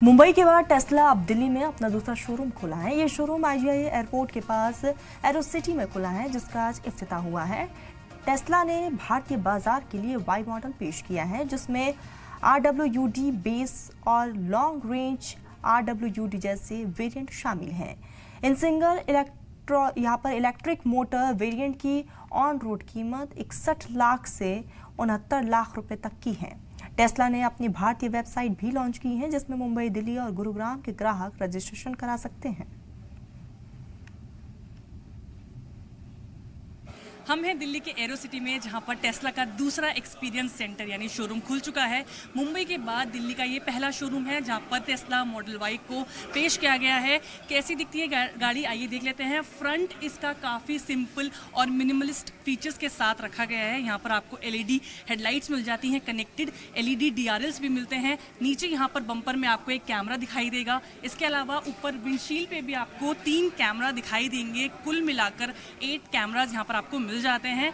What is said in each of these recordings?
मुंबई के बाद टेस्ला अब दिल्ली में अपना दूसरा शोरूम खोला है। ये शोरूम आईजीआई एयरपोर्ट के पास एरो सिटी में खुला है, जिसका आज इफ्तिताह हुआ है। टेस्ला ने भारतीय बाजार के लिए वाई मॉडल पेश किया है, जिसमें RWD बेस और लॉन्ग रेंज RWD जैसे वेरिएंट शामिल हैं। इन सिंगल यहाँ पर इलेक्ट्रिक मोटर वेरिएंट की ऑन रोड कीमत 61 लाख से 69 लाख रुपए तक की है। टेस्ला ने अपनी भारतीय वेबसाइट भी लॉन्च की है, जिसमें मुंबई, दिल्ली और गुरुग्राम के ग्राहक रजिस्ट्रेशन करा सकते हैं। हम हैं दिल्ली के एरो सिटी में, जहां पर टेस्ला का दूसरा एक्सपीरियंस सेंटर यानी शोरूम खुल चुका है। मुंबई के बाद दिल्ली का ये पहला शोरूम है जहां पर टेस्ला मॉडल वाई को पेश किया गया है। कैसी दिखती है गाड़ी, आइए देख लेते हैं। फ्रंट इसका काफ़ी सिंपल और मिनिमलिस्ट फीचर्स के साथ रखा गया है। यहाँ पर आपको LED हेडलाइट्स मिल जाती हैं, कनेक्टेड LED DRLs भी मिलते हैं। नीचे यहाँ पर बम्पर में आपको एक कैमरा दिखाई देगा। इसके अलावा ऊपर विंडशील्ड पे भी आपको 3 कैमरा दिखाई देंगे। कुल मिलाकर 8 कैमराज यहाँ पर आपको मिल जाते हैं।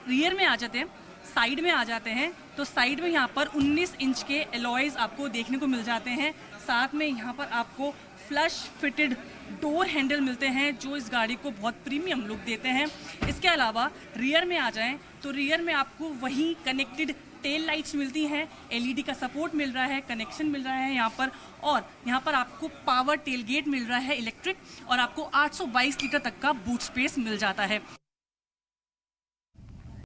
रियर में आ जाते हैं, साइड में आ जाते हैं, तो साइड में यहाँ पर 19 इंच के एलॉयज आपको देखने को मिल जाते हैं। साथ में यहाँ पर आपको फ्लश फिटेड डोर हैंडल मिलते हैं, जो इस गाड़ी को बहुत प्रीमियम लुक देते हैं। इसके अलावा रियर में आ जाएं तो रियर में आपको वही कनेक्टेड टेल लाइट्स मिलती हैं, LED का सपोर्ट मिल रहा है, कनेक्शन मिल रहा है यहाँ पर, और यहाँ पर आपको पावर टेल गेट मिल रहा है इलेक्ट्रिक, और आपको 822 लीटर तक का बूट स्पेस मिल जाता है।